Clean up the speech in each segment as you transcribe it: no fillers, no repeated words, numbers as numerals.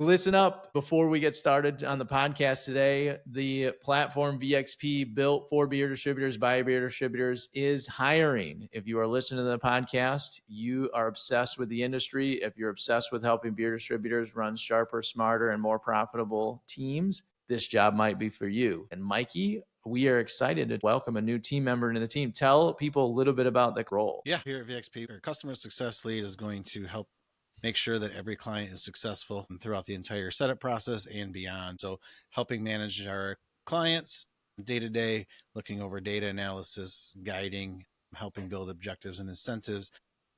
Listen up before we get started on the podcast today. The platform VXP, built for beer distributors by beer distributors, is hiring. If you are listening to the podcast, you are obsessed with the industry. If you're obsessed with helping beer distributors run sharper, smarter, and more profitable teams, this job might be for you. And Mikey, we are excited to welcome a new team member into the team. Tell people a little bit about the role. Yeah, here at VXP, our customer success lead is going to help make sure that every client is successful throughout the entire setup process and beyond. So helping manage our clients day to day, looking over data analysis, guiding, helping build objectives and incentives,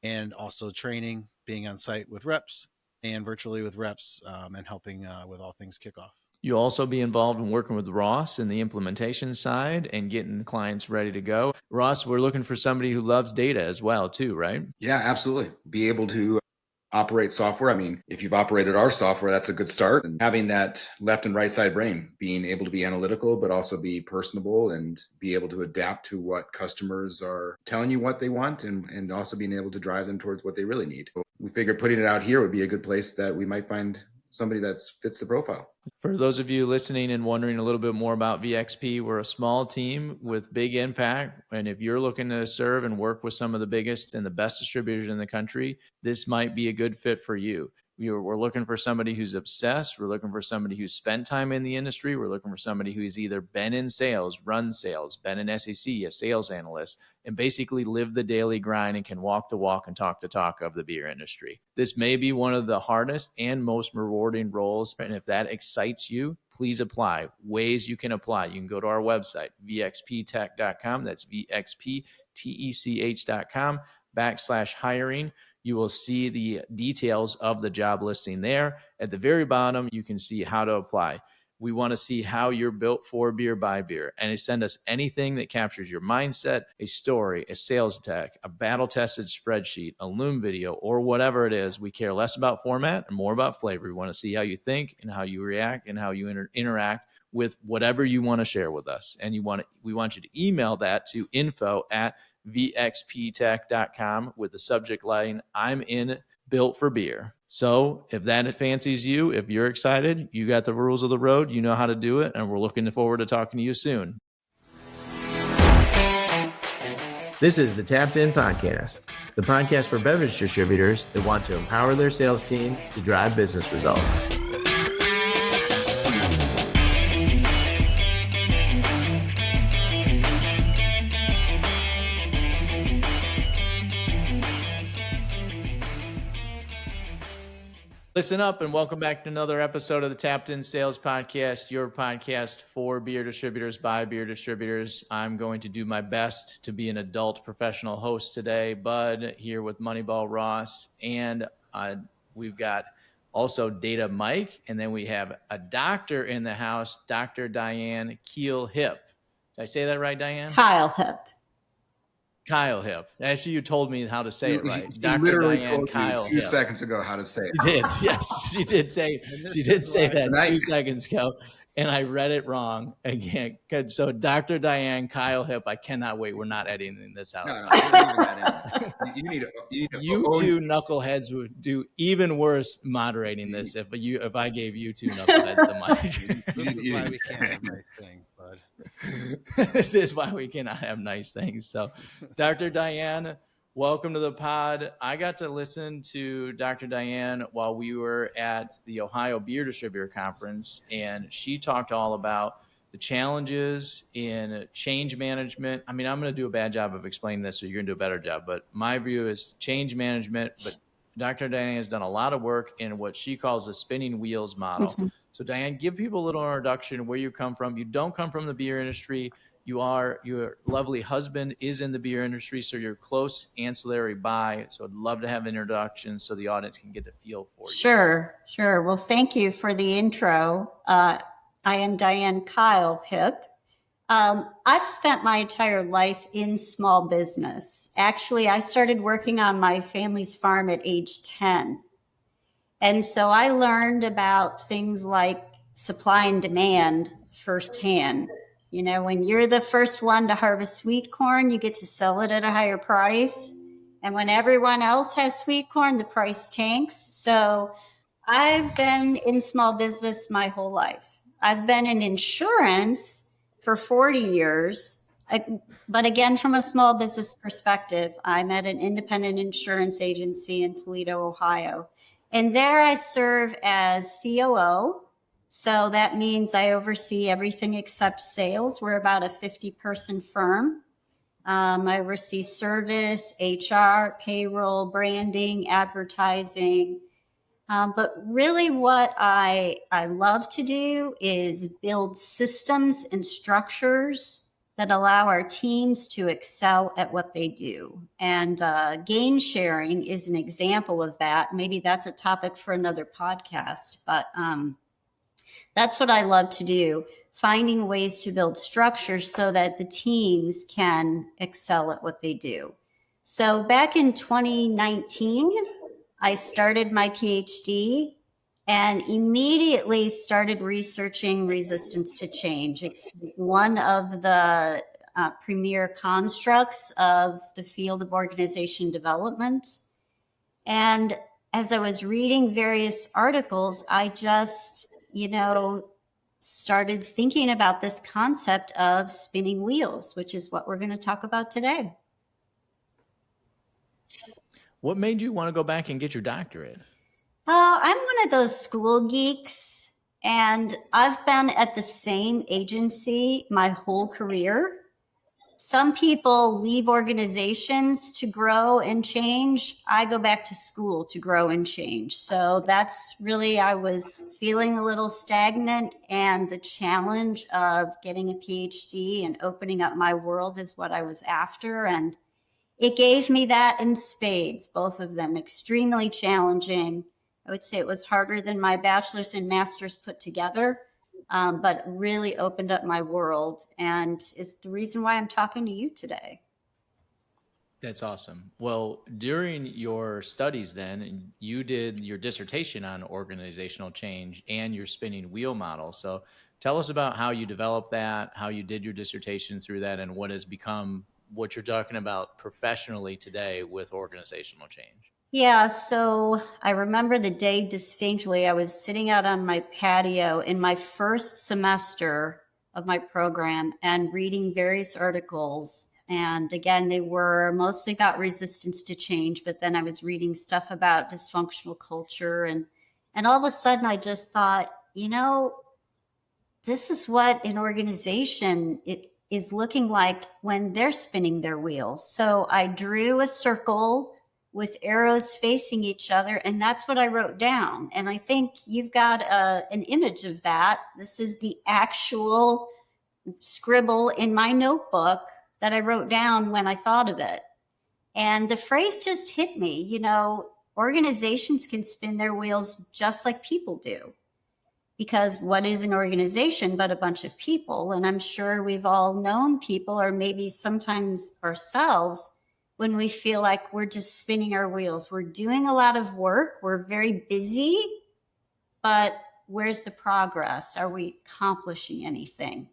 and also training, being on site with reps and virtually with reps, and helping with all things kickoff. You'll also be involved in working with Ross in the implementation side and getting the clients ready to go. Ross, we're looking for somebody who loves data as well, too, right? Yeah, absolutely. Be able to operate software. I mean, if you've operated our software, that's a good start. And having that left and right side brain, being able to be analytical, but also be personable and be able to adapt to what customers are telling you what they want, and also being able to drive them towards what they really need. We figured putting it out here would be a good place that we might find somebody that fits the profile. For those of you listening and wondering a little bit more about VXP, we're a small team with big impact. And if you're looking to serve and work with some of the biggest and the best distributors in the country, this might be a good fit for you. We're looking for somebody who's obsessed. We're looking for somebody who's spent time in the industry. We're looking for somebody who's either been in sales, run sales, been an SEC, a sales analyst, and basically live the daily grind and can walk the walk and talk the talk of the beer industry. This may be one of the hardest and most rewarding roles. And if that excites you, please apply. Ways you can apply. You can go to our website, vxptech.com. That's vxptech.com/hiring. You will see the details of the job listing there. At the very bottom, you can see how to apply. We want to see how you're built for beer by beer. And send us anything that captures your mindset, a story, a sales deck, a battle-tested spreadsheet, a Loom video, or whatever it is. We care less about format and more about flavor. We want to see how you think and how you react and how you interact with whatever you want to share with us. And we want you to email that to info@vxptech.com with the subject line, I'm in built for beer. So if that fancies you, if you're excited, you got the rules of the road, you know how to do it, and we're looking forward to talking to you soon. This is the Tapped In Podcast, the podcast for beverage distributors that want to empower their sales team to drive business results. Listen up and welcome back to another episode of the Tapped In Sales Podcast, your podcast for beer distributors by beer distributors. I'm going to do my best to be an adult professional host today. Bud here with Moneyball Ross, and we've got also Data Mike, and then we have a doctor in the house, Dr. Diane Keil-Hipp. Did I say that right, Diane? Keil-Hipp. Keil-Hipp. Actually, you told me how to say it right. Dr. Literally Diane Keil-Hipp. 2 seconds ago how to say it. She did. Yes, she did say that 2 seconds ago, and I read it wrong again. So Dr. Diane Keil-Hipp, I cannot wait. We're not editing this out. No, you're leaving that in. You need to two knuckleheads would do even worse moderating this if I gave you two knuckleheads the mic. This is why we can't have nice things, bud. This is why we cannot have nice things. So, Dr. Diane, welcome to the pod. I got to listen to Dr. Diane while we were at the Ohio Beer Distributor Conference, and she talked all about the challenges in change management. I mean, I'm going to do a bad job of explaining this, so you're going to do a better job. But my view is change management. But Dr. Diane has done a lot of work in what she calls the spinning wheels model. Mm-hmm. So Diane, give people a little introduction where you come from. You don't come from the beer industry. Your lovely husband is in the beer industry, so you're close ancillary by. So I'd love to have an introduction so the audience can get a feel for you. Sure. Well, thank you for the intro. I am Diane Keil-Hipp. I've spent my entire life in small business. Actually, I started working on my family's farm at age 10. And so I learned about things like supply and demand firsthand. You know, when you're the first one to harvest sweet corn, you get to sell it at a higher price. And when everyone else has sweet corn, the price tanks. So I've been in small business my whole life. I've been in insurance for 40 years. But again, from a small business perspective, I'm at an independent insurance agency in Toledo, Ohio. And there I serve as COO. So that means I oversee everything except sales. We're about a 50-person firm. I oversee service, HR, payroll, branding, advertising. But really, what I love to do is build systems and structures that allow our teams to excel at what they do. And gain sharing is an example of that. Maybe that's a topic for another podcast, but that's what I love to do, finding ways to build structures so that the teams can excel at what they do. So back in 2019, I started my PhD and immediately started researching resistance to change. It's one of the premier constructs of the field of organization development. And as I was reading various articles, I just, started thinking about this concept of spinning wheels, which is what we're going to talk about today. What made you want to go back and get your doctorate? I'm one of those school geeks, and I've been at the same agency my whole career. Some people leave organizations to grow and change. I go back to school to grow and change. So that's really, I was feeling a little stagnant, and the challenge of getting a PhD and opening up my world is what I was after. And it gave me that in spades, both of them extremely challenging. I would say it was harder than my bachelor's and master's put together. But really opened up my world, and is the reason why I'm talking to you today. That's awesome. Well, during your studies then, you did your dissertation on organizational change and your spinning wheel model. So tell us about how you developed that, how you did your dissertation through that, and what has become what you're talking about professionally today with organizational change. Yeah, so I remember the day distinctly. I was sitting out on my patio in my first semester of my program and reading various articles. And again, they were mostly about resistance to change, but then I was reading stuff about dysfunctional culture. And all of a sudden, I just thought, this is what an organization it is looking like when they're spinning their wheels. So I drew a circle with arrows facing each other, and that's what I wrote down. And I think you've got an image of that. This is the actual scribble in my notebook that I wrote down when I thought of it. And the phrase just hit me, organizations can spin their wheels just like people do. Because what is an organization but a bunch of people? And I'm sure we've all known people, or maybe sometimes ourselves, when we feel like we're just spinning our wheels. We're doing a lot of work. We're very busy, but where's the progress? Are we accomplishing anything?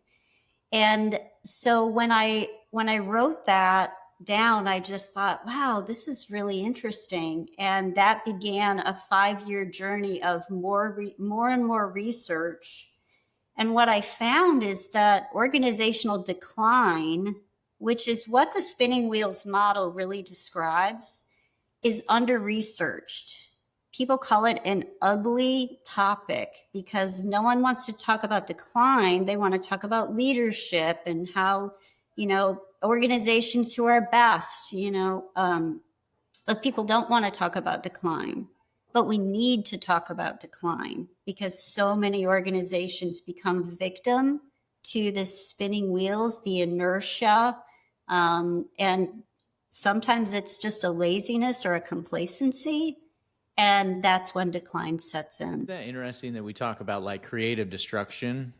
And so when I wrote that down, I just thought, wow, this is really interesting. And that began a 5-year journey of more and more research. And what I found is that organizational decline, which is what the spinning wheels model really describes, is under-researched. People call it an ugly topic because no one wants to talk about decline. They want to talk about leadership and how, organizations who are best, but people don't want to talk about decline. But we need to talk about decline because so many organizations become victim to the spinning wheels, the inertia, and sometimes it's just a laziness or a complacency. And that's when decline sets in. Isn't that interesting that we talk about like creative destruction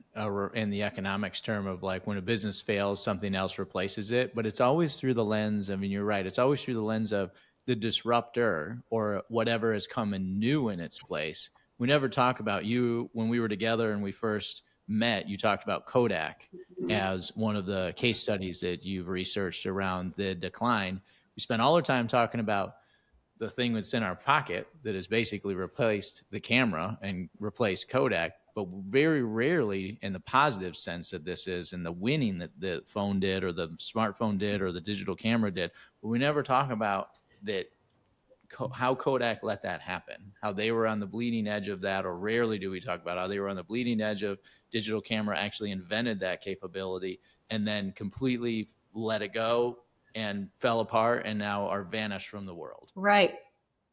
in the economics term of like when a business fails, something else replaces it. But it's always through the lens, you're right. It's always through the lens of the disruptor or whatever has come in new in its place. We never talk about you when we were together and we first met, you talked about Kodak as one of the case studies that you've researched around the decline. We spent all our time talking about the thing that's in our pocket that has basically replaced the camera and replaced Kodak. But very rarely in the positive sense that this is, and the winning that the phone did or the smartphone did or the digital camera did. But we never talk about that, how Kodak let that happen, how they were on the bleeding edge of that, or rarely do we talk about how they were on the bleeding edge of digital camera, actually invented that capability, and then completely let it go and fell apart and now are vanished from the world. Right.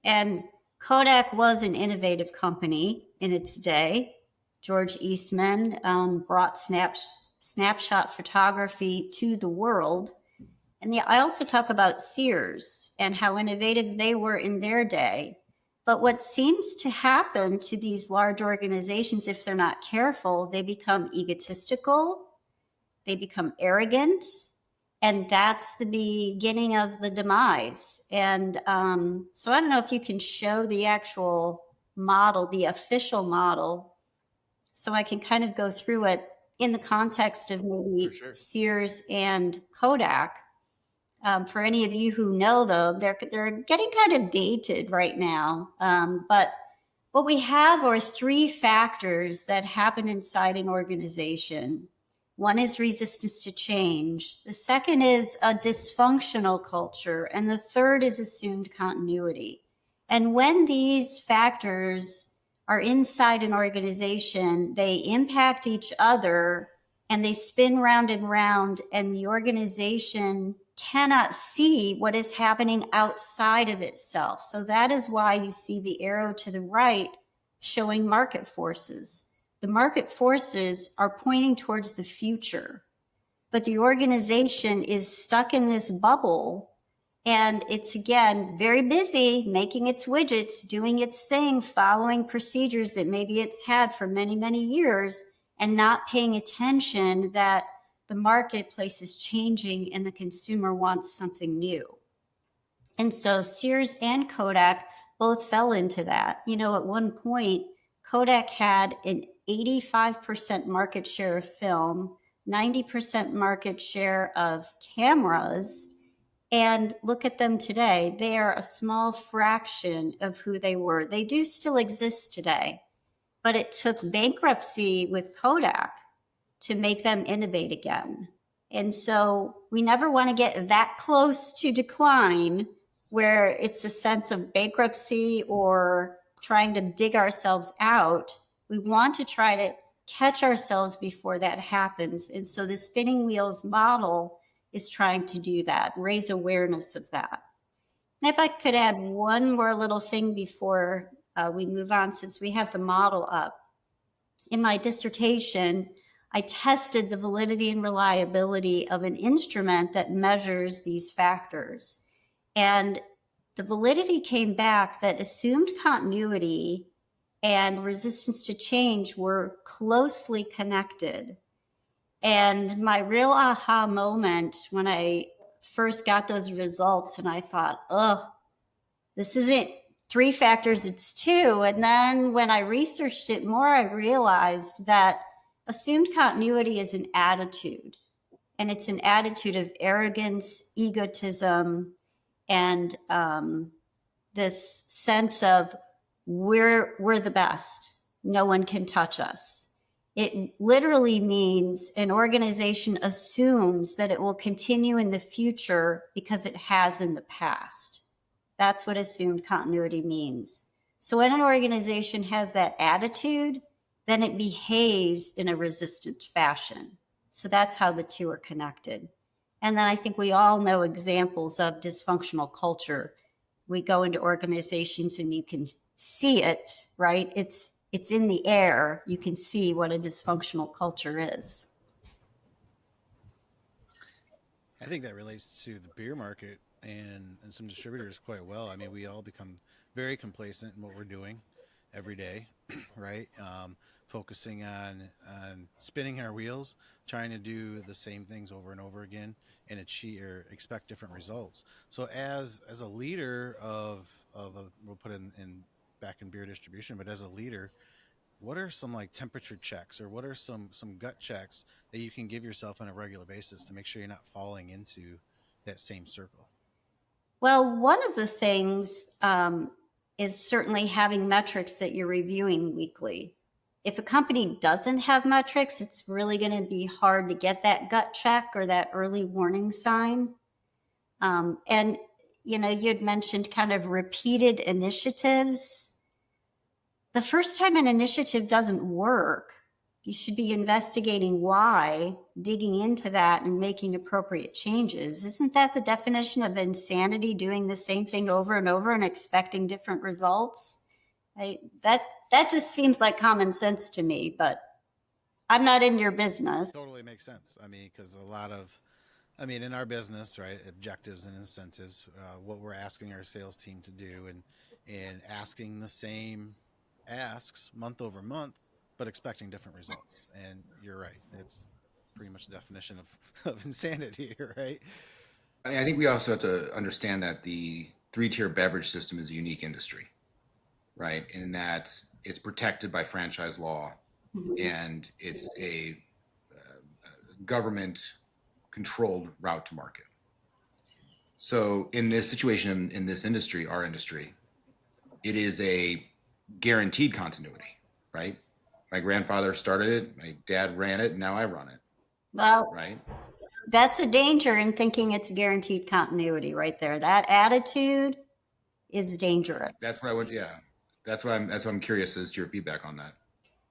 And Kodak was an innovative company in its day. George Eastman brought snapshot photography to the world. And I also talk about Sears and how innovative they were in their day. But what seems to happen to these large organizations, if they're not careful, they become egotistical, they become arrogant, and that's the beginning of the demise. And so I don't know if you can show the actual model, the official model, so I can kind of go through it in the context of maybe Sears and Kodak. For any of you who know, though, they're getting kind of dated right now. But what we have are three factors that happen inside an organization. One is resistance to change. The second is a dysfunctional culture. And the third is assumed continuity. And when these factors are inside an organization, they impact each other and they spin round and round, and the organization cannot see what is happening outside of itself. So that is why you see the arrow to the right showing market forces. The market forces are pointing towards the future, but the organization is stuck in this bubble, and it's, again, very busy making its widgets, doing its thing, following procedures that maybe it's had for many, many years, and not paying attention that the marketplace is changing and the consumer wants something new. And so Sears and Kodak both fell into that. You know, at one point, Kodak had an 85% market share of film, 90% market share of cameras. And look at them today. They are a small fraction of who they were. They do still exist today, but it took bankruptcy with Kodak to make them innovate again. And so we never want to get that close to decline where it's a sense of bankruptcy or trying to dig ourselves out. We want to try to catch ourselves before that happens. And so the spinning wheels model is trying to do that, raise awareness of that. And if I could add one more little thing before we move on, since we have the model up. In my dissertation, I tested the validity and reliability of an instrument that measures these factors. And the validity came back that assumed continuity and resistance to change were closely connected. And my real aha moment when I first got those results, and I thought, oh, this isn't 3 factors, it's 2. And then when I researched it more, I realized that assumed continuity is an attitude. And it's an attitude of arrogance, egotism, and this sense of we're the best. No one can touch us. It literally means an organization assumes that it will continue in the future because it has in the past. That's what assumed continuity means. So when an organization has that attitude, then it behaves in a resistant fashion. So that's how the two are connected. And then I think we all know examples of dysfunctional culture. We go into organizations and you can see it, right? It's in the air. You can see what a dysfunctional culture is. I think that relates to the beer market and some distributors quite well. I mean, we all become very complacent in what we're doing every day, right? Focusing on spinning our wheels, trying to do the same things over and over again and achieve or expect different results. So as a leader of we'll put in back in beer distribution, but as a leader, what are some like temperature checks or what are some gut checks that you can give yourself on a regular basis to make sure you're not falling into that same circle? Well, one of the things is certainly having metrics that you're reviewing weekly. If a company doesn't have metrics, it's really going to be hard to get that gut check or that early warning sign. And, you know, you'd mentioned kind of repeated initiatives. The first time an initiative doesn't work, you should be investigating why, digging into that and making appropriate changes. Isn't that the definition of insanity, doing the same thing over and over and expecting different results? That just seems like common sense to me, but I'm not in your business. Totally makes sense. I mean, because in our business, right, objectives and incentives, what we're asking our sales team to do, and asking the same asks month over month, but expecting different results. And you're right. It's pretty much the definition of insanity here, right? I mean, I think we also have to understand that the three-tier beverage system is a unique industry, right? In that it's protected by franchise law, and it's a government-controlled route to market. So in this situation, in this industry, our industry, it is a guaranteed continuity, right? My grandfather started it, my dad ran it, and now I run it, Well, right? that's a danger in thinking it's guaranteed continuity right there. That attitude is dangerous. That's what I would, yeah. That's why I'm curious as to your feedback on that.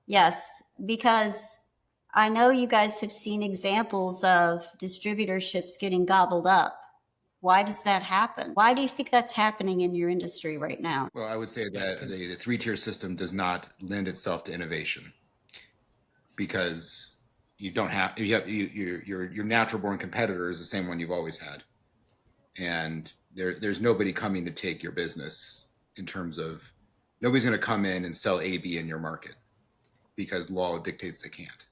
Yes, because I know you guys have seen examples of distributorships getting gobbled up. Why does that happen? Why do you think that's happening in your industry right now? Well, I would say that the three-tier system does not lend itself to innovation, because your natural born competitor is the same one you've always had, and there's nobody coming to take your business. In terms of, nobody's going to come in and sell A, B in your market, because law dictates they can't.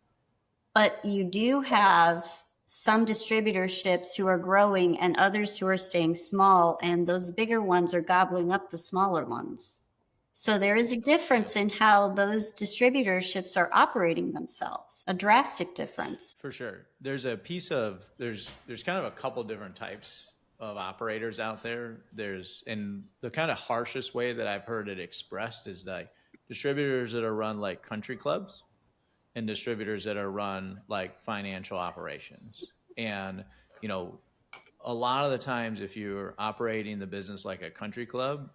But you do have some distributorships who are growing and others who are staying small, and those bigger ones are gobbling up the smaller ones. So there is a difference in how those distributorships are operating themselves, a drastic difference. For sure. There's a piece of, there's kind of a couple different types of operators out there. And the kind of harshest way that I've heard it expressed is like distributors that are run like country clubs, and distributors that are run like financial operations. And, you know, a lot of the times if you're operating the business like a country club,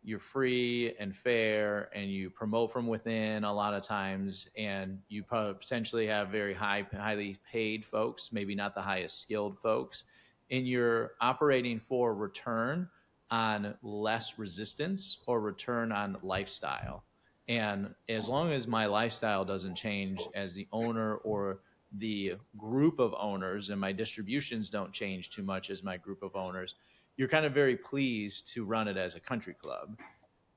you're free and fair, and you promote from within a lot of times, and you potentially have very highly paid folks, maybe not the highest skilled folks, and you're operating for return on less resistance or return on lifestyle. And as long as my lifestyle doesn't change as the owner or the group of owners, and my distributions don't change too much as my group of owners, you're kind of very pleased to run it as a country club.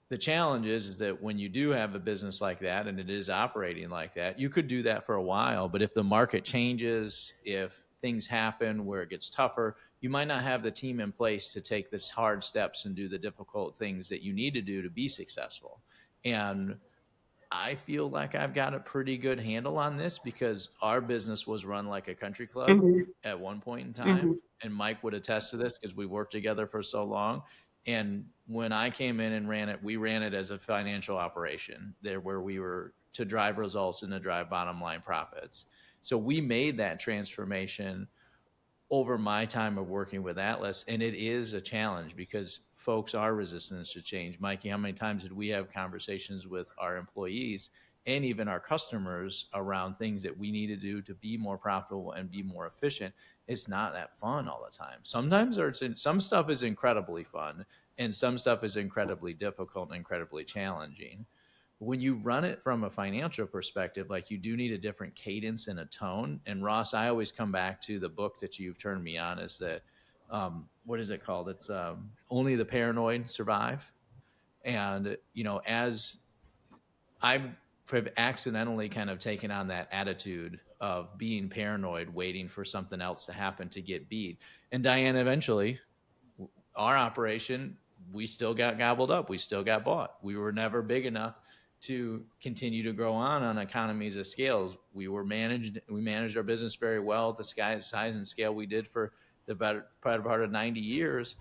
The challenge is that when you do have a business like that and it is operating like that, you could do that for a while. But if the market changes, if things happen where it gets tougher, you might not have the team in place to take this hard steps and do the difficult things that you need to do to be successful. And I feel like I've got a pretty good handle on this, because our business was run like a country club at one point in time. And Mike would attest to this because we worked together for so long. And when I came in and ran it, we ran it as a financial operation there, where we were to drive results and to drive bottom line profits. So we made that transformation over my time of working with Atlas. And it is a challenge because folks are resistant to change. Mikey, how many times did we have conversations with our employees and even our customers around things that we need to do to be more profitable and be more efficient? It's not that fun all the time. Sometimes some stuff is incredibly fun, and some stuff is incredibly difficult and incredibly challenging. When you run it from a financial perspective, like, you do need a different cadence and a tone. And Ross, I always come back to the book that you've turned me on, is that, what is it called? It's Only the Paranoid Survive. And, you know, as I've accidentally kind of taken on that attitude of being paranoid, waiting for something else to happen to get beat. And Diane, eventually, our operation, we still got gobbled up. We still got bought. We were never big enough to continue to grow on economies of scales. We managed our business very well at the size and scale we did for the better part of 90 years.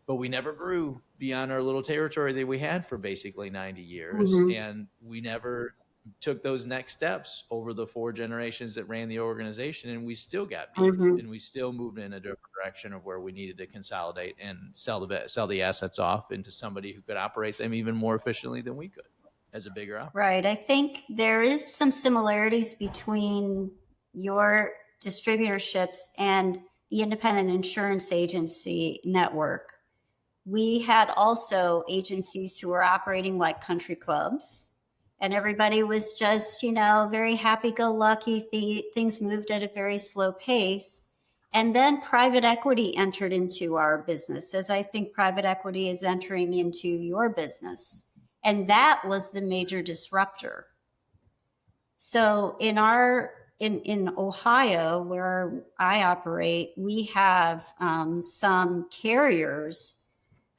but we never grew beyond our little territory that we had for basically 90 years. And we never took those next steps over the 4 generations that ran the organization, and we still got beat, and we still moved in a different direction of where we needed to consolidate and sell the assets off into somebody who could operate them even more efficiently than we could as a bigger operator. Right. I think there is some similarities between your distributorships and the independent insurance agency network. We had also agencies who were operating like country clubs, and everybody was just, very happy-go-lucky. Things moved at a very slow pace. And then private equity entered into our business, as I think private equity is entering into your business. And that was the major disruptor. So in Ohio, where I operate, we have some carriers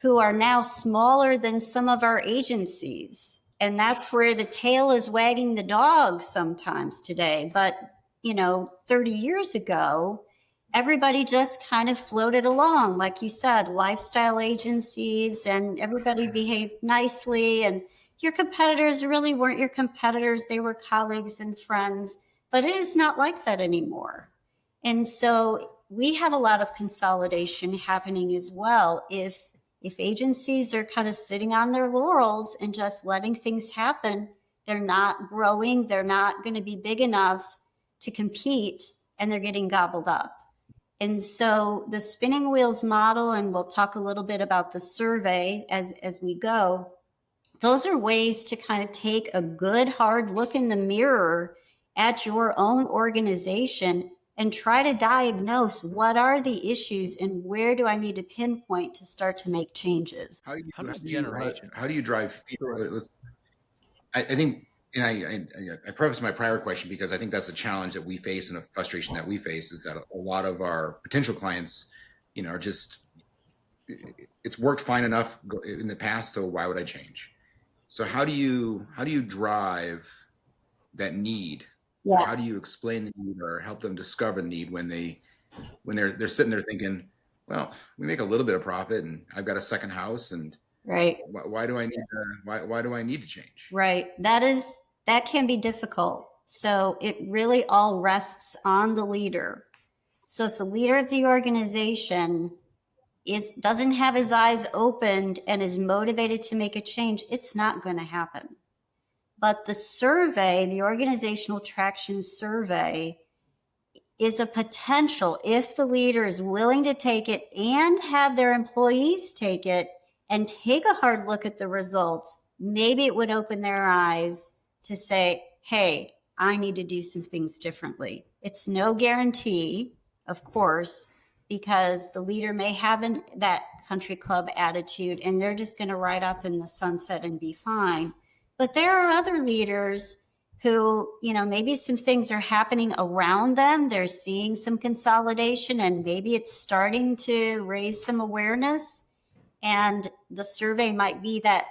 who are now smaller than some of our agencies. And that's where the tail is wagging the dog sometimes today. But, 30 years ago, everybody just kind of floated along. Like you said, lifestyle agencies, and everybody behaved nicely. And your competitors really weren't your competitors. They were colleagues and friends. But it is not like that anymore. And so we have a lot of consolidation happening as well. If agencies are kind of sitting on their laurels and just letting things happen, they're not growing, they're not going to be big enough to compete, and they're getting gobbled up. And so the spinning wheels model, and we'll talk a little bit about the survey as we go, those are ways to kind of take a good hard look in the mirror at your own organization and try to diagnose what are the issues and where do I need to pinpoint to start to make changes. How do you drive fear? I think, and I preface my prior question because I think that's a challenge that we face and a frustration that we face, is that a lot of our potential clients, are just, it's worked fine enough in the past, so why would I change? So how do you drive that need? Yeah. How do you explain the need or help them discover the need when they're sitting there thinking, well, we make a little bit of profit and I've got a second house, and right. Why do I need to change? Right. That can be difficult. So it really all rests on the leader. So if the leader of the organization doesn't have his eyes opened and is motivated to make a change, it's not going to happen. But the survey, the organizational traction survey, is a potential, if the leader is willing to take it and have their employees take it and take a hard look at the results, maybe it would open their eyes to say, hey, I need to do some things differently. It's no guarantee, of course, because the leader may have that country club attitude and they're just going to ride off in the sunset and be fine. But there are other leaders who, maybe some things are happening around them. They're seeing some consolidation and maybe it's starting to raise some awareness. And the survey might be that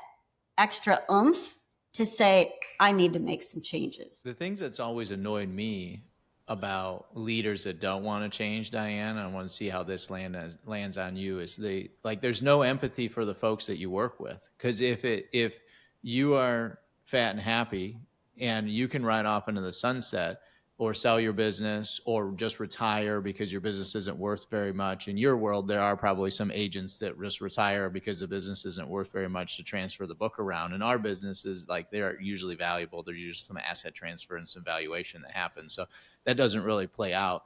extra oomph to say, I need to make some changes. The things that's always annoyed me about leaders that don't want to change, Diane, I want to see how this lands on you, is there's no empathy for the folks that you work with. Because if you are fat and happy and you can ride off into the sunset or sell your business or just retire because your business isn't worth very much. In your world, there are probably some agents that just retire because the business isn't worth very much to transfer the book around. In our businesses, they're usually valuable. There's usually some asset transfer and some valuation that happens. So that doesn't really play out.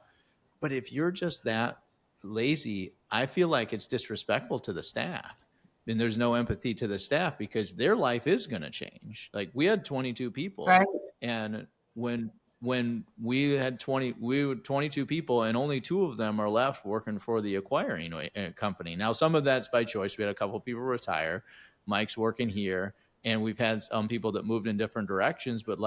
But if you're just that lazy, I feel like it's disrespectful to the staff. And there's no empathy to the staff because their life is going to change. Like we had 22 people, right? And when we had 22 people and only 2 of them are left working for the acquiring company. Now, some of that's by choice. We had a couple of people retire. Mike's working here, and we've had some people that moved in different directions, but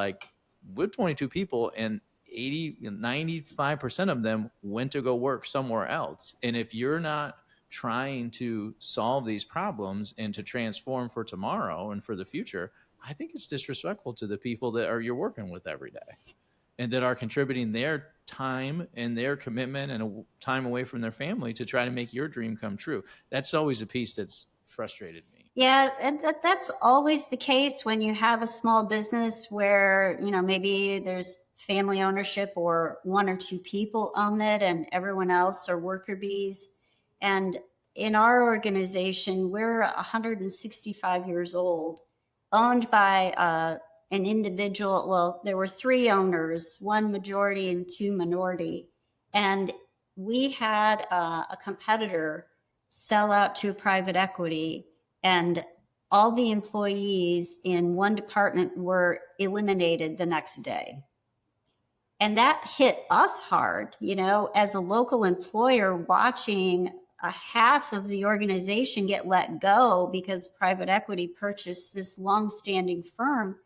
with 22 people and 95% of them went to go work somewhere else. And if you're not trying to solve these problems and to transform for tomorrow and for the future, I think it's disrespectful to the people that you're working with every day. and that are contributing their time and their commitment and time away from their family to try to make your dream come true. That's always a piece that's frustrated me. Yeah, and that's always the case when you have a small business where, maybe there's family ownership or one or two people own it and everyone else are worker bees. And in our organization, we're 165 years old, owned by an individual. Well, there were 3 owners, 1 majority and 2 minority. And we had a competitor sell out to private equity, and all the employees in one department were eliminated the next day. And that hit us hard, as a local employer, watching a half of the organization get let go because private equity purchased this long-standing firm.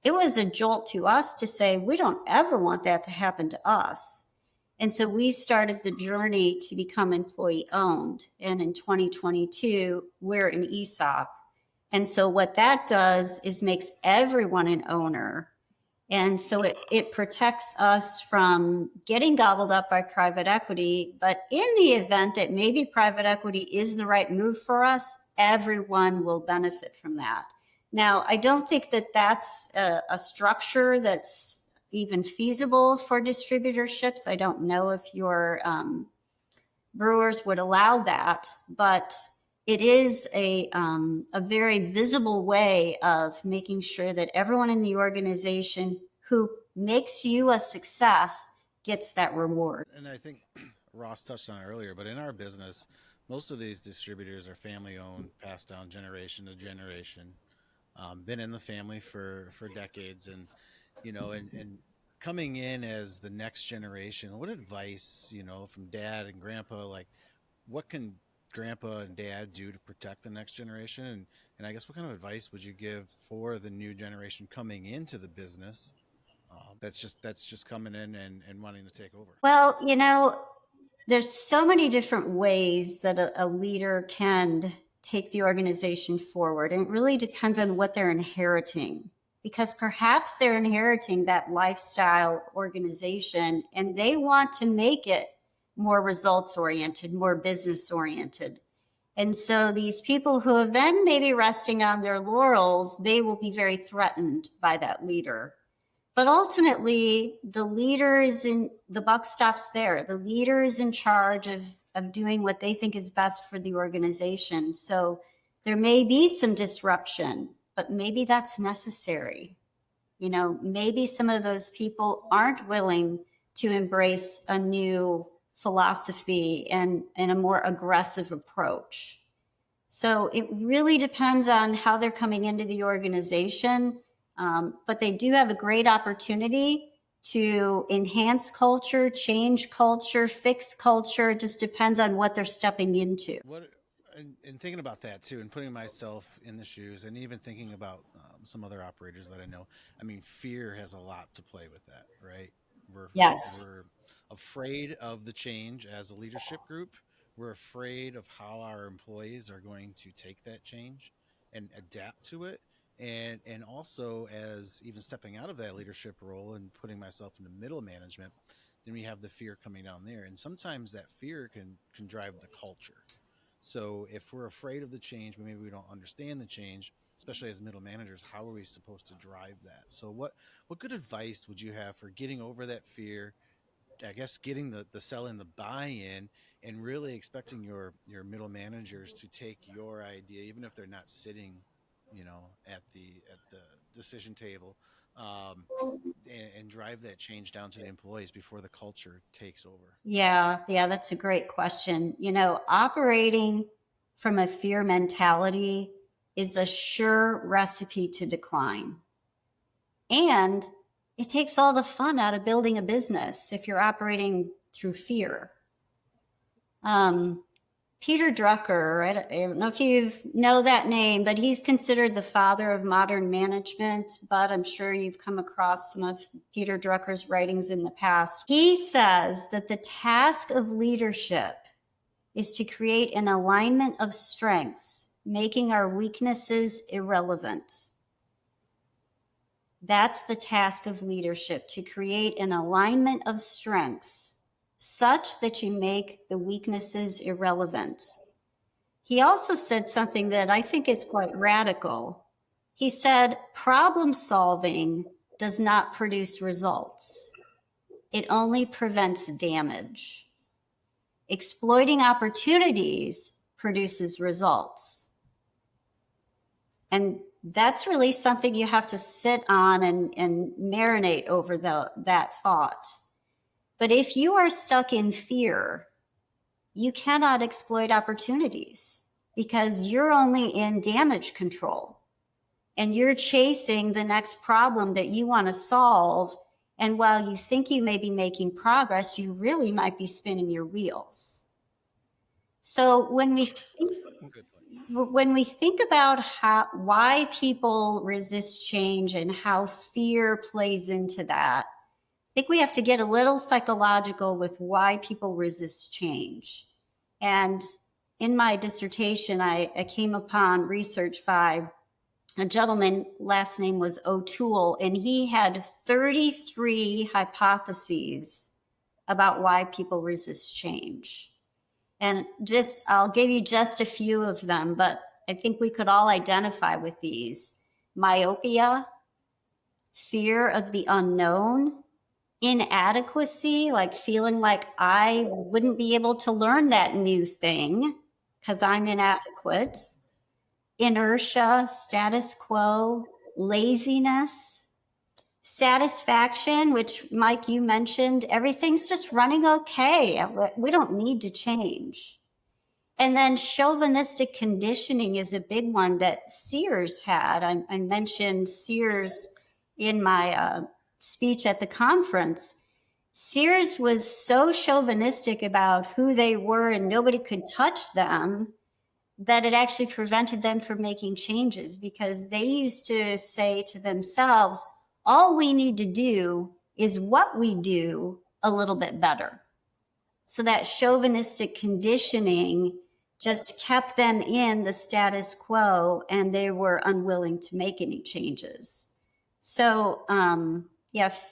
It was a jolt to us to say, we don't ever want that to happen to us. And so we started the journey to become employee owned. And in 2022, we're an ESOP. And so what that does is makes everyone an owner. And so it protects us from getting gobbled up by private equity. But in the event that maybe private equity is the right move for us, everyone will benefit from that. Now, I don't think that that's a structure that's even feasible for distributorships. I don't know if your brewers would allow that, but it is a very visible way of making sure that everyone in the organization who makes you a success gets that reward. And I think Ross touched on it earlier, but in our business, most of these distributors are family owned, passed down generation to generation, been in the family for decades. And, and coming in as the next generation, what advice, from dad and grandpa, like what can grandpa and dad do to protect the next generation? And I guess what kind of advice would you give for the new generation coming into the business that's just coming in and wanting to take over? Well, there's so many different ways that a leader can take the organization forward. And it really depends on what they're inheriting, because perhaps they're inheriting that lifestyle organization and they want to make it more results oriented, more business oriented. And so these people who have been maybe resting on their laurels, they will be very threatened by that leader. But ultimately, the leader the buck stops there. The leader is in charge of doing what they think is best for the organization. So there may be some disruption, but maybe that's necessary. Maybe some of those people aren't willing to embrace a new philosophy and a more aggressive approach. So it really depends on how they're coming into the organization. But they do have a great opportunity to enhance culture, change culture, fix culture. It just depends on what they're stepping into. And thinking about that too, and putting myself in the shoes, and even thinking about some other operators that I know. I mean, fear has a lot to play with that, right? Yes. We're afraid of the change as a leadership group. We're afraid of how our employees are going to take that change and adapt to it. And also, as even stepping out of that leadership role and putting myself into middle management, then we have the fear coming down there. And sometimes that fear can drive the culture. So if we're afraid of the change, but maybe we don't understand the change, especially as middle managers, how are we supposed to drive that? So what good advice would you have for getting over that fear? I guess getting the sell-in, the buy-in, and really expecting your middle managers to take your idea, even if they're not sitting, at the decision table, and drive that change down to the employees before the culture takes over. Yeah, that's a great question. Operating from a fear mentality is a sure recipe to decline. And it takes all the fun out of building a business if you're operating through fear. Peter Drucker, I don't know if you know that name, but he's considered the father of modern management, but I'm sure you've come across some of Peter Drucker's writings in the past. He says that the task of leadership is to create an alignment of strengths, making our weaknesses irrelevant. That's the task of leadership, to create an alignment of strengths such that you make the weaknesses irrelevant. He also said something that I think is quite radical. He said, problem solving does not produce results. It only prevents damage. Exploiting opportunities produces results. And that's really something you have to sit on and marinate over that thought. But if you are stuck in fear, you cannot exploit opportunities because you're only in damage control and you're chasing the next problem that you want to solve. And while you think you may be making progress, you really might be spinning your wheels. So when we think about why people resist change and how fear plays into that, I think we have to get a little psychological with why people resist change. And in my dissertation, I came upon research by a gentleman, last name was O'Toole, and he had 33 hypotheses about why people resist change. And I'll give you just a few of them, but I think we could all identify with these. Myopia, fear of the unknown, inadequacy, like feeling like I wouldn't be able to learn that new thing because I'm inadequate, inertia, status quo, laziness, satisfaction, which Mike, you mentioned, everything's just running okay. We don't need to change. And then chauvinistic conditioning is a big one that Sears had. I mentioned Sears in my speech at the conference. Sears was so chauvinistic about who they were and nobody could touch them that it actually prevented them from making changes, because they used to say to themselves, all we need to do is what we do a little bit better. So that chauvinistic conditioning just kept them in the status quo, and they were unwilling to make any changes. So,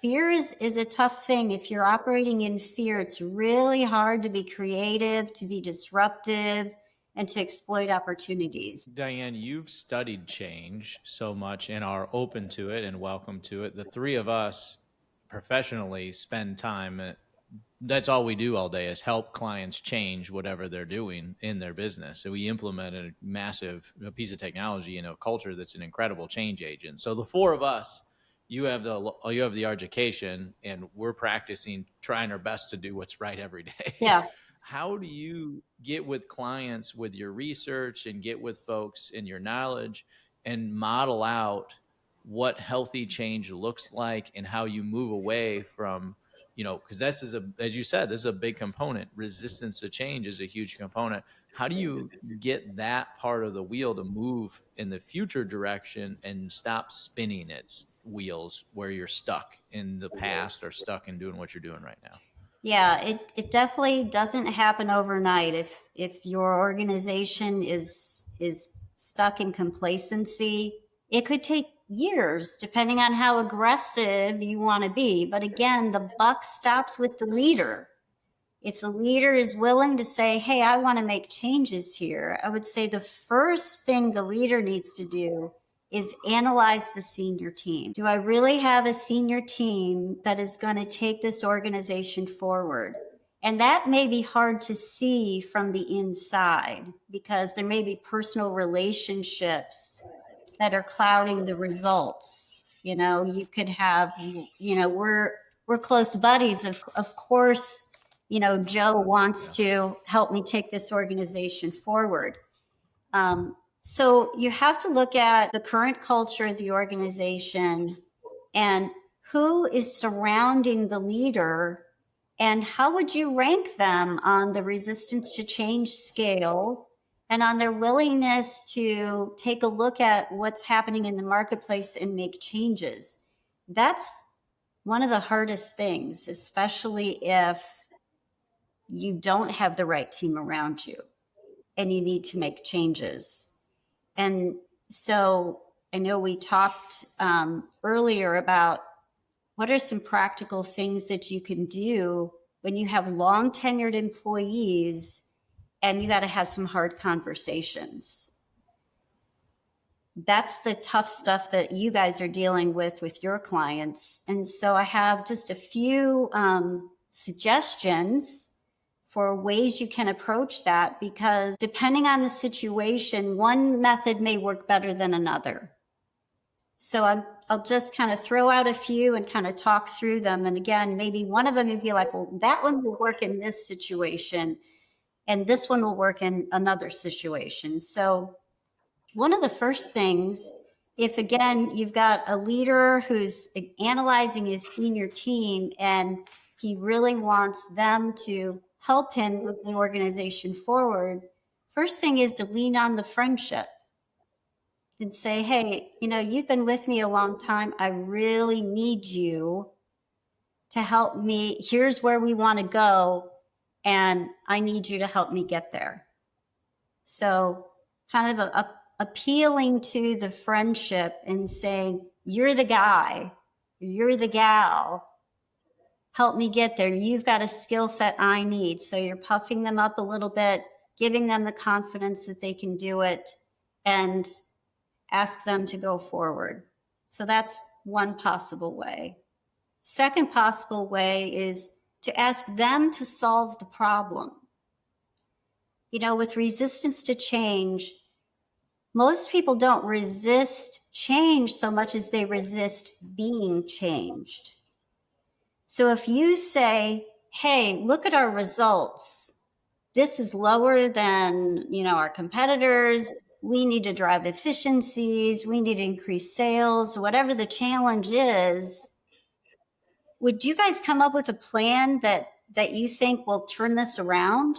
fear is a tough thing. If you're operating in fear, it's really hard to be creative, to be disruptive, and to exploit opportunities. Diane, you've studied change so much and are open to it and welcome to it. The three of us professionally spend time, that's all we do all day, is help clients change whatever they're doing in their business. So we implement a massive piece of technology in a culture that's an incredible change agent. So the four of us, you have the education, and we're practicing, trying our best to do what's right every day. Yeah. How do you get with clients with your research and get with folks in your knowledge and model out what healthy change looks like and how you move away from, because that's, as you said, this is a big component. Resistance to change is a huge component. How do you get that part of the wheel to move in the future direction and stop spinning its wheels where you're stuck in the past or stuck in doing what you're doing right now? Yeah, it definitely doesn't happen overnight. If your organization is stuck in complacency, it could take years, depending on how aggressive you want to be. But again, the buck stops with the leader. If the leader is willing to say, hey, I want to make changes here, I would say the first thing the leader needs to do is analyze the senior team. Do I really have a senior team that is going to take this organization forward? And that may be hard to see from the inside, because there may be personal relationships that are clouding the results. You could have, we're close buddies. Of course, Joe wants to help me take this organization forward. So you have to look at the current culture of the organization and who is surrounding the leader, and how would you rank them on the resistance to change scale and on their willingness to take a look at what's happening in the marketplace and make changes. That's one of the hardest things, especially if you don't have the right team around you and you need to make changes. And so I know we talked earlier about what are some practical things that you can do when you have long tenured employees and you got to have some hard conversations. That's the tough stuff that you guys are dealing with your clients. And so I have just a few suggestions for ways you can approach that, because depending on the situation, one method may work better than another. So I'll just kind of throw out a few and kind of talk through them. And again, maybe one of them you'd be like, well, that one will work in this situation, and this one will work in another situation. So one of the first things, if again, you've got a leader who's analyzing his senior team and he really wants them to help him move the organization forward, first thing is to lean on the friendship and say, hey, you've been with me a long time. I really need you to help me. Here's where we want to go, and I need you to help me get there. So kind of appealing to the friendship and saying, you're the guy, you're the gal, help me get there. You've got a skill set I need. So you're puffing them up a little bit, giving them the confidence that they can do it, and ask them to go forward. So that's one possible way. Second possible way is to ask them to solve the problem. With resistance to change, most people don't resist change so much as they resist being changed. So if you say, hey, look at our results, this is lower than, our competitors, we need to drive efficiencies, we need to increase sales, whatever the challenge is, would you guys come up with a plan that you think will turn this around?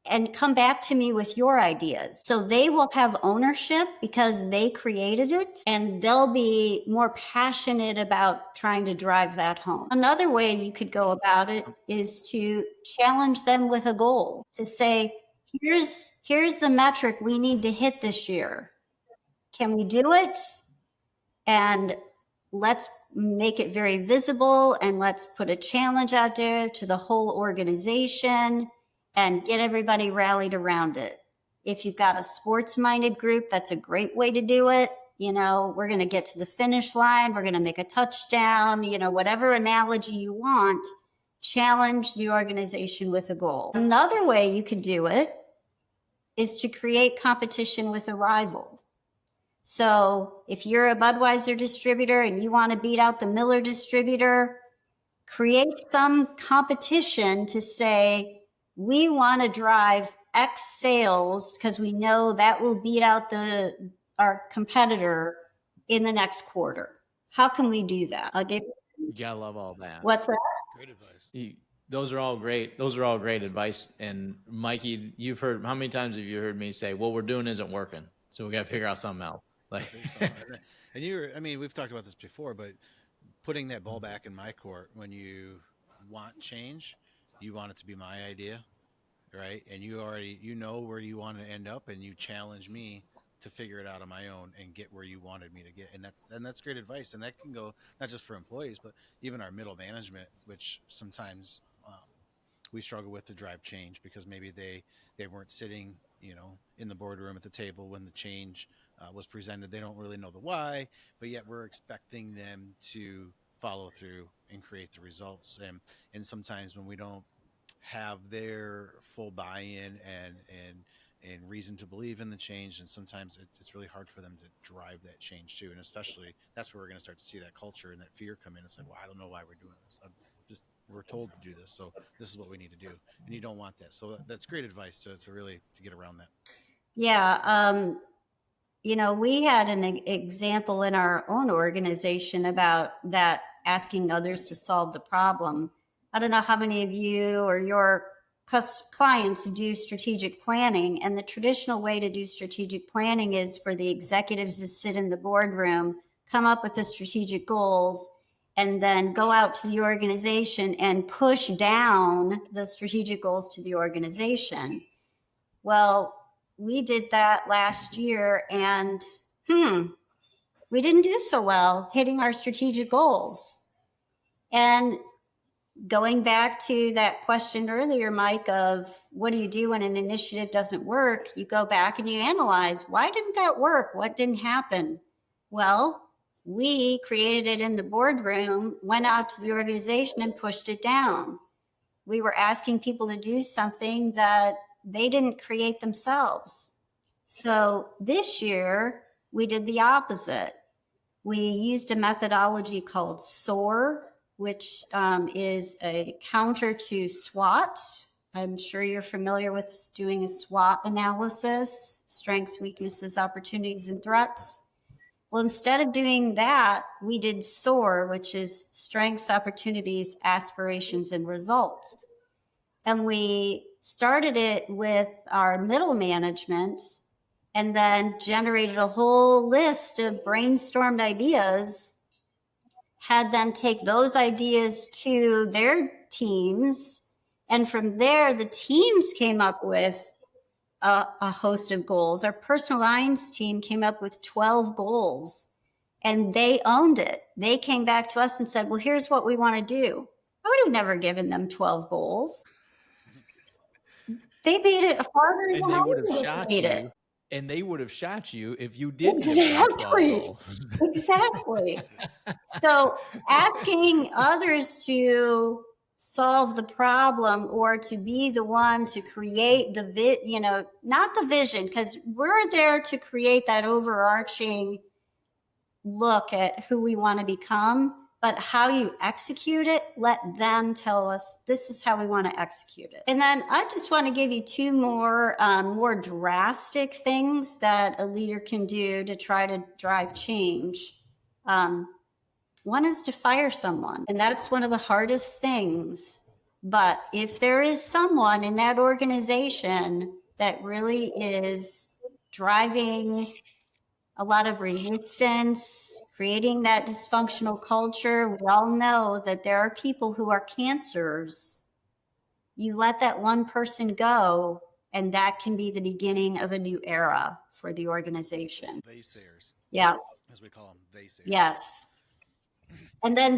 And come back to me with your ideas. So they will have ownership because they created it, and they'll be more passionate about trying to drive that home. Another way you could go about it is to challenge them with a goal, to say, here's the metric we need to hit this year. Can we do it? And let's make it very visible, and let's put a challenge out there to the whole organization and get everybody rallied around it. If you've got a sports-minded group, that's a great way to do it. We're going to get to the finish line. We're going to make a touchdown, whatever analogy you want, challenge the organization with a goal. Another way you could do it is to create competition with a rival. So if you're a Budweiser distributor and you want to beat out the Miller distributor, create some competition to say, we want to drive X sales because we know that will beat out our competitor in the next quarter. How can we do that? You gotta love all that. What's that? Great advice. Those are all great. Those are all great advice. And Mikey, how many times have you heard me say, what we're doing isn't working, so we got to figure out something else? And we've talked about this before, but putting that ball back in my court, when you want change, you want it to be my idea, right? And you know where you want to end up, and you challenge me to figure it out on my own and get where you wanted me to get. And that's great advice. And that can go not just for employees, but even our middle management, which sometimes we struggle with to drive change because maybe they weren't sitting, in the boardroom at the table when the change was presented. They don't really know the why, but yet we're expecting them to follow through and create the results. And sometimes when we don't have their full buy-in and reason to believe in the change, and sometimes it's really hard for them to drive that change too. And especially that's where we're going to start to see that culture and that fear come in and say, well, I don't know why we're doing this. We're told to do this, so this is what we need to do, and you don't want that. So that's great advice to really get around that. Yeah. We had an example in our own organization about that, asking others to solve the problem. I don't know how many of you or your clients do strategic planning, and the traditional way to do strategic planning is for the executives to sit in the boardroom, come up with the strategic goals, and then go out to the organization and push down the strategic goals to the organization. Well, we did that last year, and we didn't do so well hitting our strategic goals. And going back to that question earlier, Mike, of what do you do when an initiative doesn't work? You go back and you analyze, why didn't that work? What didn't happen? Well, we created it in the boardroom, went out to the organization and pushed it down. We were asking people to do something that they didn't create themselves. So this year, we did the opposite. We used a methodology called SOAR, which is a counter to SWOT. I'm sure you're familiar with doing a SWOT analysis: strengths, weaknesses, opportunities, and threats. Well, instead of doing that, we did SOAR, which is strengths, opportunities, aspirations, and results. And we started it with our middle management and then generated a whole list of brainstormed ideas, had them take those ideas to their teams. And from there, the teams came up with a host of goals. Our personal lines team came up with 12 goals, and they owned it. They came back to us and said, well, here's what we want to do. I would have never given them 12 goals. They made it harder And than they I would have would have shot made you. it. And they would have shot you if you didn't give them 12 Exactly. goals. Exactly. So asking others to solve the problem or to be the one to create the not the vision, because we're there to create that overarching look at who we want to become, but how you execute it, let them tell us this is how we want to execute it. And then I just want to give you two more drastic things that a leader can do to try to drive change. One is to fire someone, and that's one of the hardest things. But if there is someone in that organization that really is driving a lot of resistance, creating that dysfunctional culture, we all know that there are people who are cancers. You let that one person go, and that can be the beginning of a new era for the organization. Naysayers. Yes. As we call them, naysayers. Yes. And then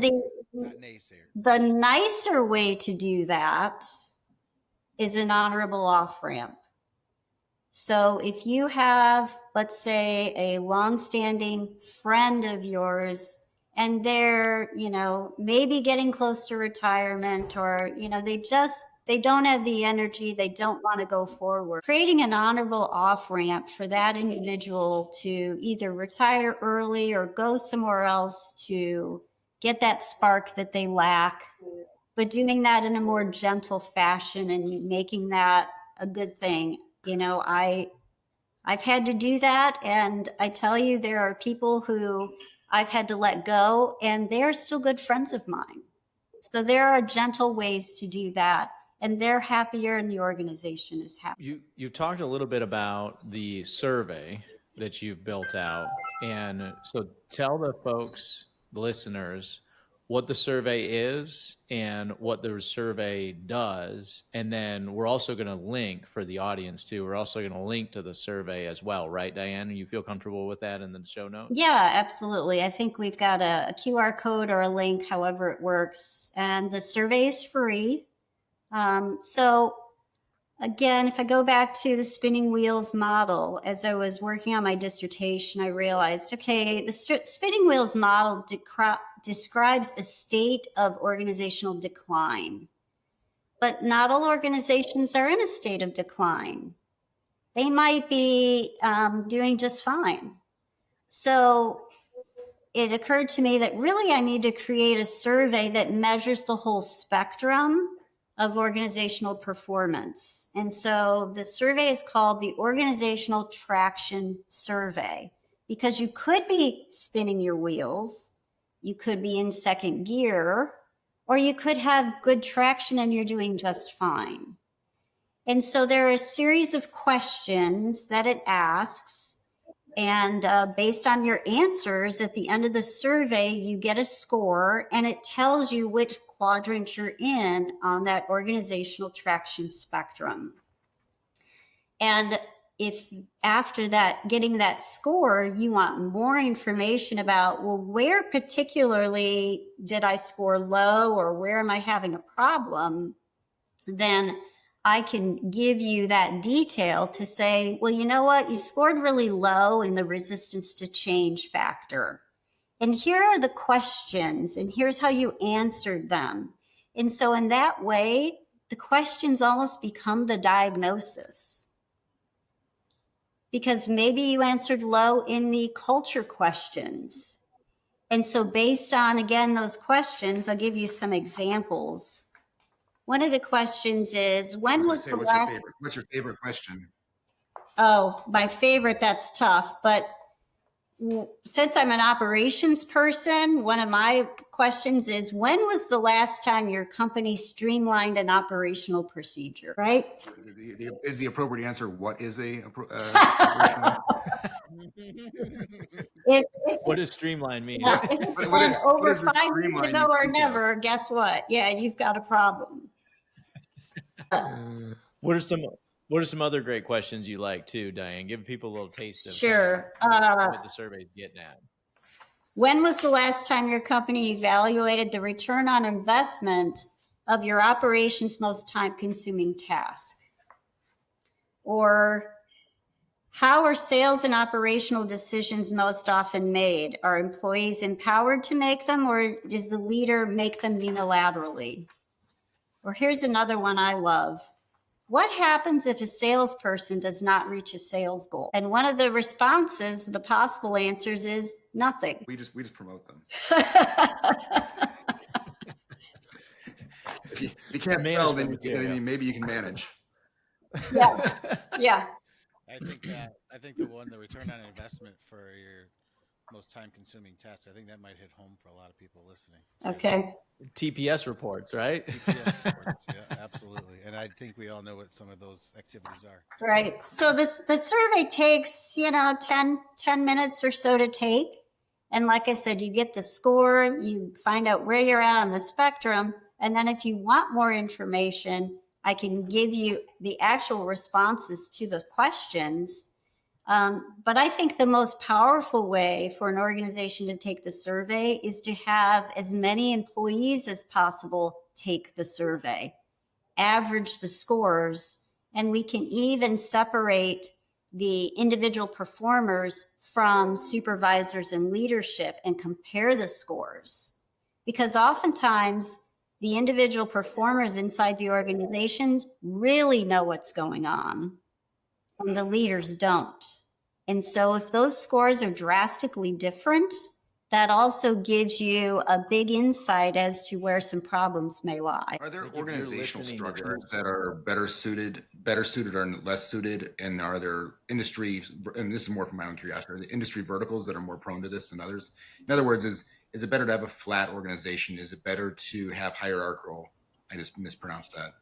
Not naysayers. the nicer way to do that is an honorable off-ramp. So if you have, let's say, a longstanding friend of yours and they're, maybe getting close to retirement, or, they don't have the energy, they don't want to go forward, creating an honorable off-ramp for that individual to either retire early or go somewhere else to get that spark that they lack, but doing that in a more gentle fashion and making that a good thing. I've had to do that, and I tell you, there are people who I've had to let go, and they're still good friends of mine. So there are gentle ways to do that, and they're happier, and the organization is happier. You talked a little bit about the survey that you've built out. And so tell the folks, the listeners, what the survey is and what the survey does. And then we're also going to link for the audience too. We're also going to link to the survey as well, right, Diane? You feel comfortable with that in the show notes? Yeah, absolutely. I think we've got a QR code or a link, however it works. And the survey is free. So again, if I go back to the spinning wheels model, as I was working on my dissertation, I realized, okay, the spinning wheels model describes a state of organizational decline. But not all organizations are in a state of decline. They might be doing just fine. So it occurred to me that really I need to create a survey that measures the whole spectrum of organizational performance. And so the survey is called the Organizational Traction Survey, because you could be spinning your wheels, you could be in second gear, or you could have good traction and you're doing just fine. And so there are a series of questions that it asks. And based on your answers at the end of the survey, you get a score, and it tells you which quadrant you're in on that organizational traction spectrum. And if after that, getting that score, you want more information about, well, where particularly did I score low, or where am I having a problem, then I can give you that detail to say, well, you know what? You scored really low in the resistance to change factor. And here are the questions, and here's how you answered them. And so in that way, the questions almost become the diagnosis. Because maybe you answered low in the culture questions. And so based on, again, those questions, I'll give you some examples. One of the questions is, when was the last... What's your favorite question? Oh, my favorite, that's tough. But since I'm an operations person, one of my questions is, when was the last time your company streamlined an operational procedure, right? Is the appropriate answer, what is a what does streamline mean? Yeah, if it's been over 5 years ago or never, guess what? Yeah, you've got a problem. What are some other great questions you like too, Diane? Give people a little taste of Sure. what the survey's getting at. When was the last time your company evaluated the return on investment of your operations' most time-consuming task? Or how are sales and operational decisions most often made? Are employees empowered to make them, or does the leader make them unilaterally? Or here's another one I love. What happens if a salesperson does not reach a sales goal? And one of the responses, the possible answers, is nothing. We just promote them. If you can't sell, then maybe you can manage. Yeah. I think the return on investment for your most time-consuming tasks, I think that might hit home for a lot of people listening. Okay. TPS reports, right? TPS reports, yeah, absolutely. And I think we all know what some of those activities are. Right. So the survey takes, 10 minutes or so to take. And like I said, you get the score, you find out where you're at on the spectrum. And then if you want more information, I can give you the actual responses to the questions. But I think the most powerful way for an organization to take the survey is to have as many employees as possible take the survey, average the scores, and we can even separate the individual performers from supervisors and leadership and compare the scores. Because oftentimes the individual performers inside the organizations really know what's going on, and the leaders don't. And so if those scores are drastically different, that also gives you a big insight as to where some problems may lie. Are there organizational structures that are better suited or less suited? And are there industry, and this is more from my own curiosity, are the industry verticals that are more prone to this than others? In other words, is it better to have a flat organization? Is it better to have hierarchical? I just mispronounced that.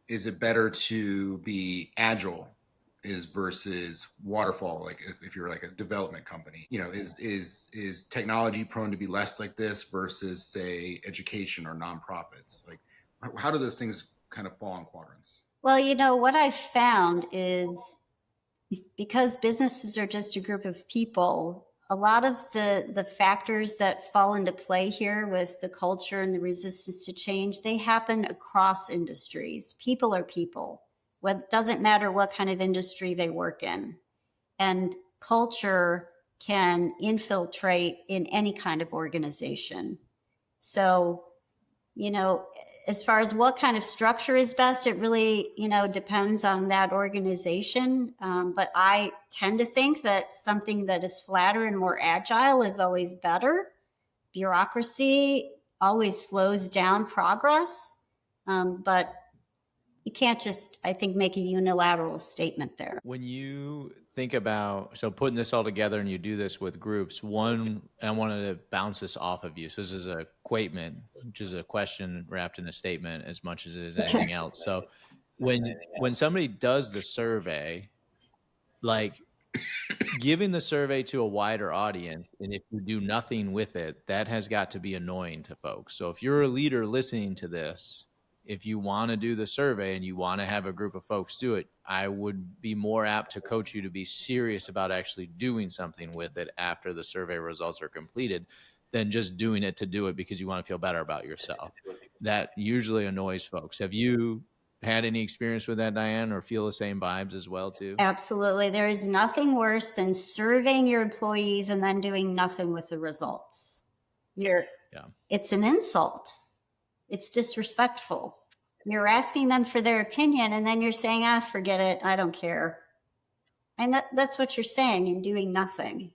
Is it better to be agile versus waterfall? Like if you're like a development company, is technology prone to be less like this versus, say, education or nonprofits? Like, how do those things kind of fall in quadrants? Well, what I've found is, because businesses are just a group of people, a lot of the factors that fall into play here with the culture and the resistance to change, they happen across industries. People are people. It doesn't matter what kind of industry they work in. And culture can infiltrate in any kind of organization. So, as far as what kind of structure is best, it really, depends on that organization. But I tend to think that something that is flatter and more agile is always better. Bureaucracy always slows down progress. But you can't just, I think, make a unilateral statement there. When you think about, so putting this all together and you do this with groups, one, I wanted to bounce this off of you. So this is a quatement, which is a question wrapped in a statement as much as it is anything else. So when somebody does the survey, like giving the survey to a wider audience, and if you do nothing with it, that has got to be annoying to folks. So if you're a leader listening to this, if you want to do the survey and you want to have a group of folks do it, I would be more apt to coach you to be serious about actually doing something with it after the survey results are completed than just doing it to do it because you want to feel better about yourself. That usually annoys folks. Have you had any experience with that, Diane, or feel the same vibes as well too? Absolutely. There is nothing worse than surveying your employees and then doing nothing with the results. It's an insult. It's disrespectful. You're asking them for their opinion and then you're saying, forget it. I don't care. And that's what you're saying and doing nothing.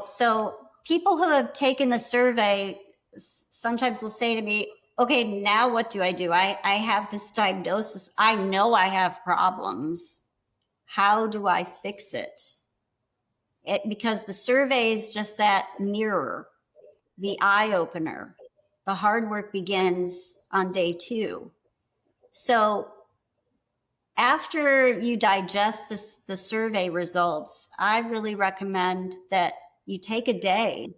So people who have taken the survey sometimes will say to me, okay, now what do? I have this diagnosis. I know I have problems. How do I fix it? Because the survey is just that mirror, the eye opener. The hard work begins on day 2. So after you digest the survey results, I really recommend that you take a day,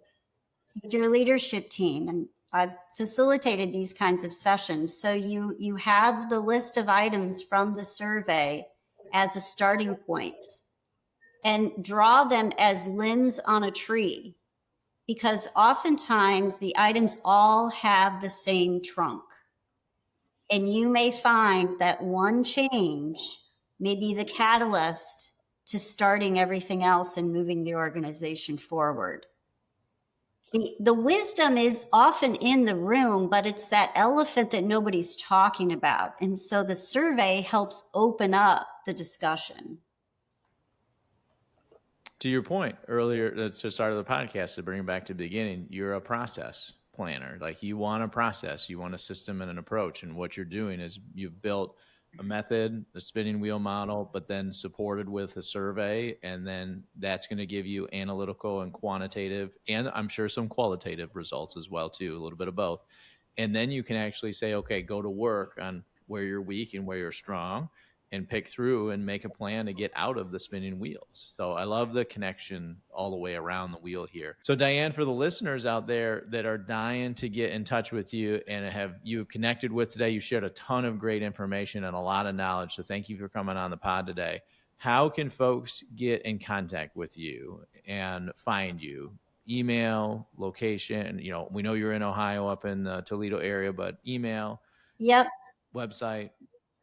take your leadership team, and I've facilitated these kinds of sessions. So you have the list of items from the survey as a starting point and draw them as limbs on a tree, because oftentimes the items all have the same trunk. And you may find that one change may be the catalyst to starting everything else and moving the organization forward. The wisdom is often in the room, but it's that elephant that nobody's talking about. And so the survey helps open up the discussion. To your point earlier, that's the start of the podcast, to bring it back to the beginning, you're a process planner. Like, you want a process, you want a system and an approach. And what you're doing is you've built a method, a spinning wheel model, but then supported with a survey. And then that's going to give you analytical and quantitative, and I'm sure some qualitative results as well too, a little bit of both. And then you can actually say, okay, go to work on where you're weak and where you're strong, and pick through and make a plan to get out of the spinning wheels. So I love the connection all the way around the wheel here. So Diane, for the listeners out there that are dying to get in touch with you and you've connected with today, you shared a ton of great information and a lot of knowledge. So thank you for coming on the pod today. How can folks get in contact with you and find you? Email, location, we know you're in Ohio up in the Toledo area, but email, website,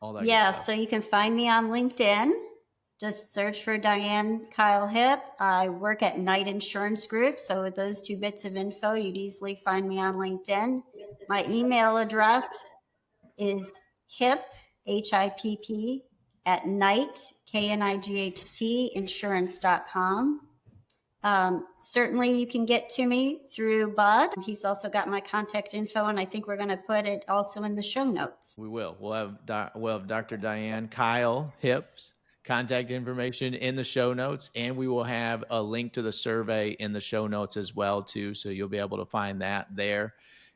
all that good stuff. So you can find me on LinkedIn. Just search for Diane Keil-Hipp. I work at Knight Insurance Group. So with those 2 bits of info, you'd easily find me on LinkedIn. My email address is hipp, Hipp, at Knight, Knight, insurance.com. Certainly you can get to me through Bud. He's also got my contact info, and I think we're going to put it also in the show notes. We will. We'll have Dr. Diane Keil-Hipp's contact information in the show notes, and we will have a link to the survey in the show notes as well too. So you'll be able to find that there.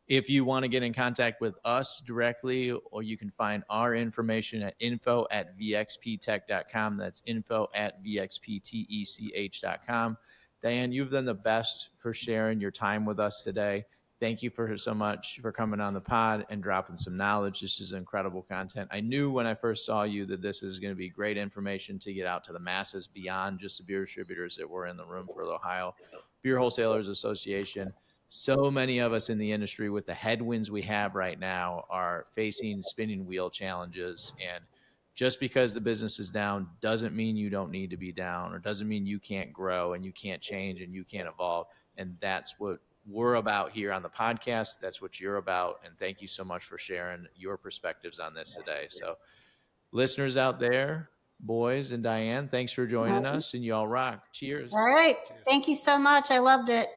If you want to get in contact with us directly, or you can find our information at info@vxptech.com. That's info@vxptech.com. Diane, you've done the best for sharing your time with us today. Thank you so much for coming on the pod and dropping some knowledge. This is incredible content. I knew when I first saw you that this is going to be great information to get out to the masses beyond just the beer distributors that were in the room for the Ohio Beer Wholesalers Association. So many of us in the industry, with the headwinds we have right now, are facing spinning wheel challenges. And just because the business is down doesn't mean you don't need to be down, or doesn't mean you can't grow and you can't change and you can't evolve. And that's what we're about here on the podcast. That's what you're about. And thank you so much for sharing your perspectives on this today. So listeners out there, boys and Diane, thanks for joining us, and y'all rock. Cheers. All right. Cheers. Thank you so much. I loved it.